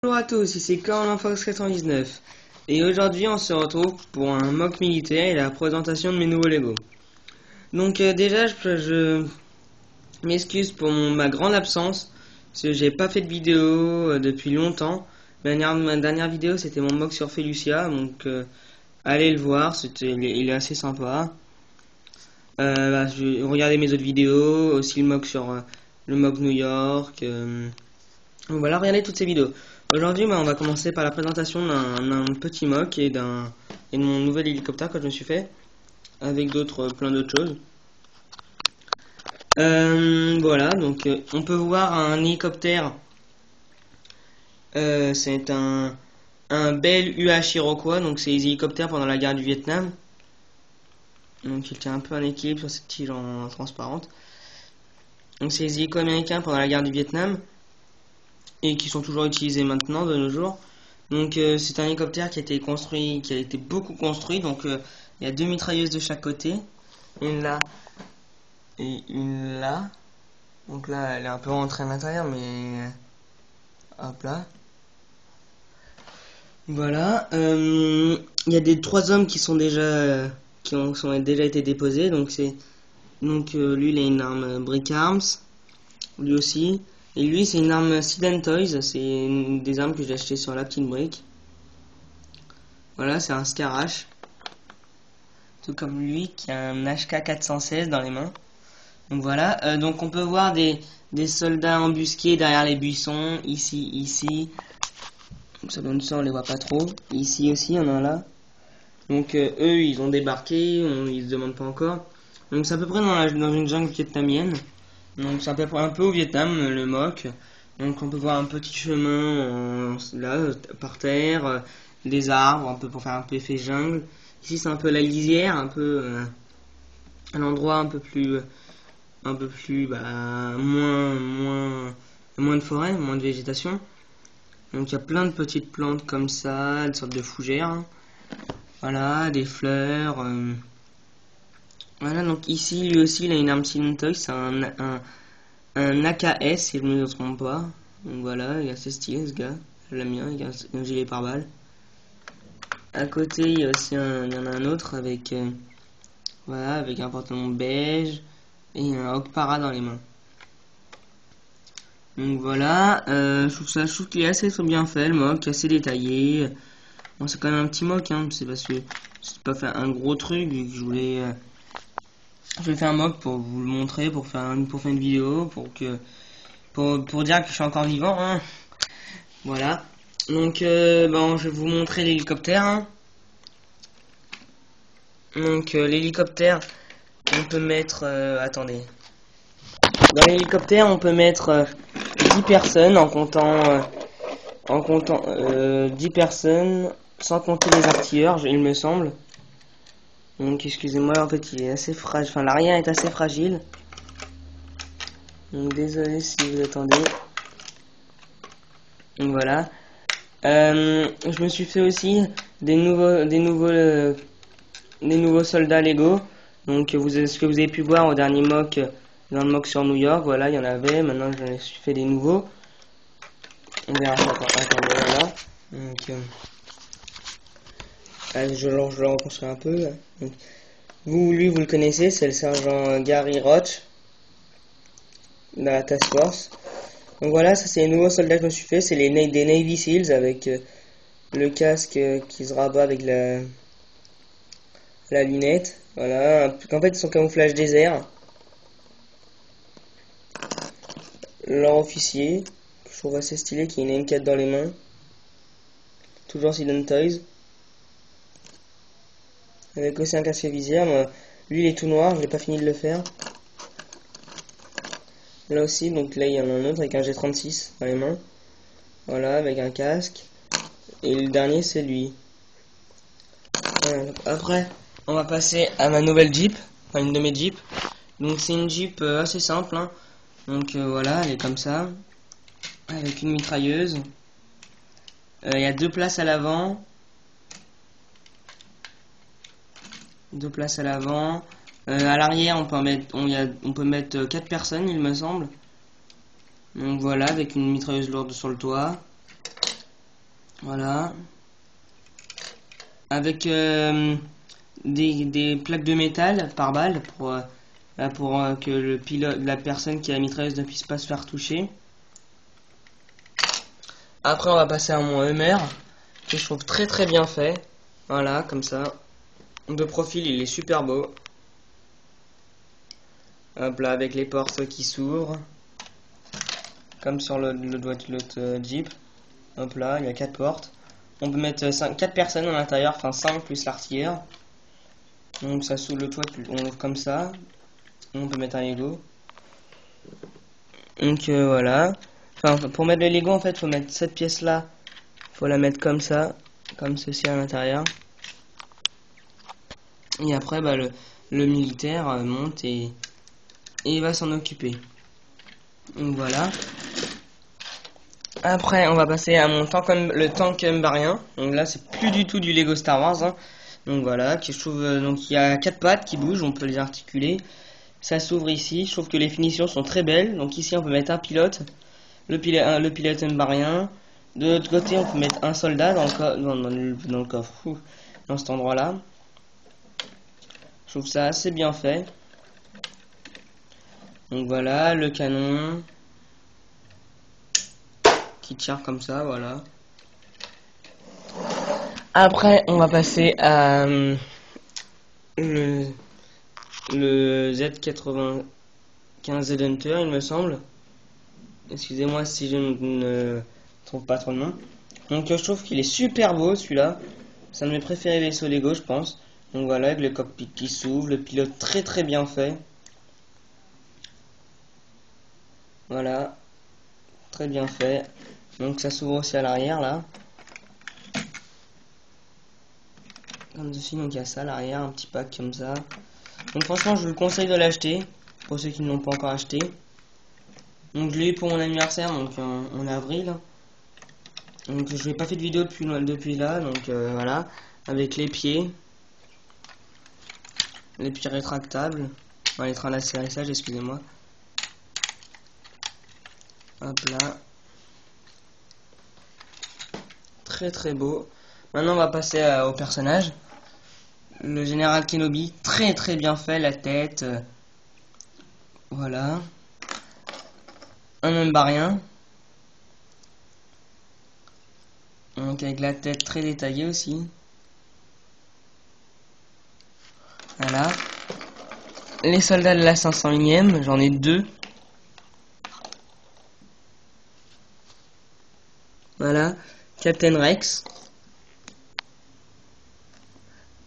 Bonjour à tous, ici Fox99 et aujourd'hui on se retrouve pour un mock militaire et la présentation de mes nouveaux Lego. Donc déjà je m'excuse pour ma grande absence parce que j'ai pas fait de vidéo depuis longtemps. Ma dernière vidéo c'était mon mock sur Felucia, donc allez le voir, il est assez sympa. Regardez mes autres vidéos, aussi le mock sur le mock New York. Donc voilà, regardez toutes ces vidéos. Aujourd'hui, on va commencer par la présentation d'un petit mock et de mon nouvel hélicoptère que je me suis fait, avec plein d'autres choses. Voilà, donc on peut voir un hélicoptère. C'est un Bell UH Iroquois, donc c'est les hélicoptères pendant la guerre du Vietnam. Donc il tient un peu en équilibre sur cette tige en transparente. Donc c'est les hélicos américains pendant la guerre du Vietnam et qui sont toujours utilisés maintenant de nos jours. Donc c'est un hélicoptère qui a été beaucoup construit. Donc il y a deux mitrailleuses de chaque côté, une là et une là. Donc là elle est un peu rentrée à l'intérieur, mais hop là. Voilà. Il y a trois hommes qui sont déjà déjà été déposés. Donc lui il a une arme Brick Arms, lui aussi. Et lui, c'est une arme Seed & Toys, c'est des armes que j'ai achetées sur la petite brique. Voilà, c'est un Scarash. Tout comme lui qui a un HK 416 dans les mains. Donc voilà, donc on peut voir des soldats embusqués derrière les buissons, ici. Donc ça donne ça, on les voit pas trop. Ici aussi, il y en a un là. Donc eux, ils ont débarqué, ils se demandent pas encore. Donc c'est à peu près dans une jungle vietnamienne. Donc c'est à peu près un peu au Vietnam, le mock. Donc on peut voir un petit chemin là, par terre, des arbres, un peu pour faire un peu effet jungle. Ici c'est un peu la lisière, un peu un endroit un peu plus moins de forêt, moins de végétation. Donc il y a plein de petites plantes comme ça, des sortes de fougères. Voilà, des fleurs. Voilà, donc ici lui aussi il a une arme Toy, c'est un AKS si je ne me trompe pas. Donc voilà, il est assez stylé ce gars. Je l'aime bien, il a un gilet pare-balles. À côté, il y en a un autre avec voilà, avec un pantalon beige et un Okpara dans les mains. Donc voilà, je trouve qu'il est assez bien fait le mock, assez détaillé. Bon, c'est quand même un petit mock, hein, c'est parce que c'est pas fait un gros truc, vu que je voulais faire un mock pour vous le montrer, pour faire une vidéo, pour dire que je suis encore vivant, hein. Voilà. Donc je vais vous montrer l'hélicoptère, hein. Donc l'hélicoptère, on peut mettre attendez. Dans l'hélicoptère, on peut mettre 10 personnes en comptant 10 personnes sans compter les artilleurs, il me semble. Donc excusez-moi, en fait il est assez fragile, enfin l'arrière est assez fragile. Donc désolé si vous attendez. Donc voilà. Je me suis fait aussi des nouveaux soldats Lego. Donc ce que vous avez pu voir au dernier mock, dans le mock sur New York, voilà, il y en avait. Maintenant je me suis fait des nouveaux. On verra ça. Attendez, voilà. Donc je le reconstruis un peu. Donc, lui vous le connaissez, c'est le sergent Gary Roach dans la Task Force. Donc voilà, ça c'est les nouveaux soldats que je me suis fait, c'est des Navy Seals avec le casque qui se rabat avec la lunette. Voilà, en fait ils sont camouflage désert. Leur officier, que je trouve assez stylé, qui a une M4 dans les mains. Toujours Seed & Toys. Avec aussi un casque visière. Lui il est tout noir, je n'ai pas fini de le faire. Là aussi, donc là il y en a un autre avec un G36 dans les mains. Voilà, avec un casque. Et le dernier c'est lui. Voilà, après, on va passer à ma nouvelle Jeep, enfin une de mes Jeeps. Donc c'est une Jeep assez simple, hein. Donc voilà, elle est comme ça, avec une mitrailleuse. Il y a deux places à l'avant. À l'arrière, on peut mettre 4 personnes, il me semble. Donc voilà, avec une mitrailleuse lourde sur le toit. Voilà. Avec des plaques de métal par balle pour que le pilote, la personne qui a la mitrailleuse ne puisse pas se faire toucher. Après on va passer à mon Hummer que je trouve très très bien fait. Voilà, comme ça. De profil il est super beau. Hop là, avec les portes qui s'ouvrent. Comme sur l'autre Jeep. Hop là, il y a 4 portes. On peut mettre 4 personnes à l'intérieur, enfin 5 plus l'artilleur. Donc ça s'ouvre, le toit, on ouvre comme ça. On peut mettre un Lego. Donc voilà. Enfin, pour mettre le Lego, en fait, faut mettre cette pièce là. Faut la mettre comme ça, comme ceci à l'intérieur. Et après, bah, le militaire monte et il va s'en occuper. Donc voilà. Après, on va passer à mon tank, le tank umbarien. Donc là, c'est plus du tout du Lego Star Wars. Hein. Donc voilà, que je trouve. Donc il y a 4 pattes qui bougent, on peut les articuler. Ça s'ouvre ici. Je trouve que les finitions sont très belles. Donc ici, on peut mettre un pilote, le pilote umbarien. De l'autre côté, on peut mettre un soldat dans le coffre, dans cet endroit-là. Je trouve ça assez bien fait. Donc voilà, le canon qui tire comme ça, voilà. Après, on va passer à le Z95 Z Hunter, il me semble. Excusez-moi si je ne trouve pas trop de nom. Donc je trouve qu'il est super beau celui-là. C'est un de mes préférés vaisseaux Lego, je pense. Donc voilà, avec le cockpit qui s'ouvre, le pilote très très bien fait. Voilà, très bien fait. Donc ça s'ouvre aussi à l'arrière là. Comme ceci, donc il y a ça à l'arrière, un petit pack comme ça. Donc franchement, je vous conseille de l'acheter pour ceux qui ne l'ont pas encore acheté. Donc je l'ai eu pour mon anniversaire, donc en avril. Donc je n'ai pas fait de vidéo depuis là, donc voilà, avec les pieds rétractables, enfin, les trains d'atterrissage, excusez-moi. Hop là, très très beau. Maintenant on va passer au personnage. Le général Kenobi, très très bien fait, la tête, voilà. Un umbarien. Donc avec la tête très détaillée aussi. Voilà. Les soldats de la 501ème, j'en ai 2. Voilà. Captain Rex.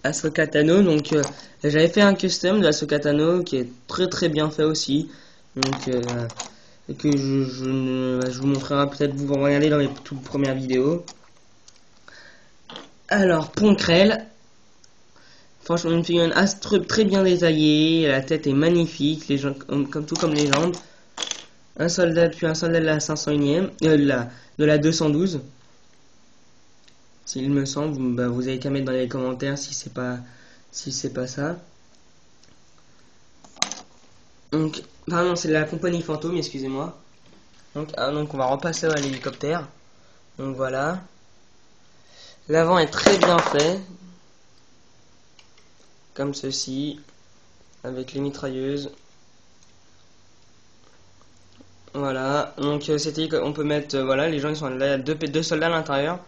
Ahsoka Tano, donc j'avais fait un custom de Ahsoka Tano qui est très très bien fait aussi. Donc que je vous montrerai peut-être, vous regardez dans les toutes premières vidéos. Alors, Ponkrell. Franchement, une figurine très bien détaillée, la tête est magnifique, les gens, tout comme les jambes. Un soldat, puis un soldat de la 501ème, de la 212. S'il me semble, bah, vous avez qu'à mettre dans les commentaires si c'est pas ça. Donc, pardon, c'est la compagnie Fantôme, excusez-moi. Donc on va repasser à l'hélicoptère. Donc voilà. L'avant est très bien fait. Comme ceci. Avec les mitrailleuses. Voilà. Donc on peut mettre, voilà, les gens ils sont là, il y a deux soldats à l'intérieur.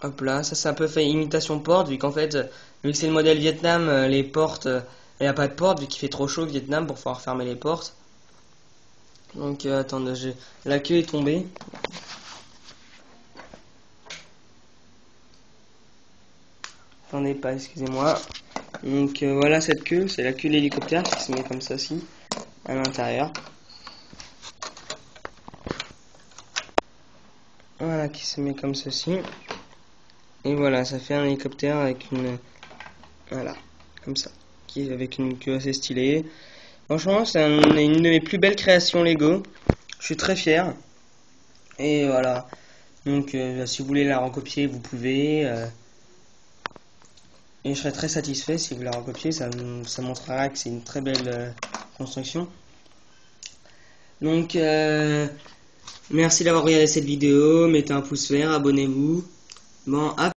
Hop là, ça c'est un peu fait imitation porte, vu qu'en fait, vu que c'est le modèle Vietnam, les portes, il n'y a pas de porte, vu qu'il fait trop chaud au Vietnam pour pouvoir fermer les portes. Donc attendez, la queue est tombée. Attendez pas, excusez-moi. Donc voilà cette queue, c'est la queue de l'hélicoptère qui se met comme ça aussi, à l'intérieur. Voilà, qui se met comme ceci. Et voilà, ça fait un hélicoptère avec une... Voilà, comme ça. Qui est avec une queue assez stylée. Franchement, c'est une de mes plus belles créations Lego. Je suis très fier. Et voilà. Donc, si vous voulez la recopier, vous pouvez. Et je serais très satisfait si vous la recopiez. Ça montrera que c'est une très belle construction. Donc, Merci d'avoir regardé cette vidéo, mettez un pouce vert, abonnez-vous. Bon, à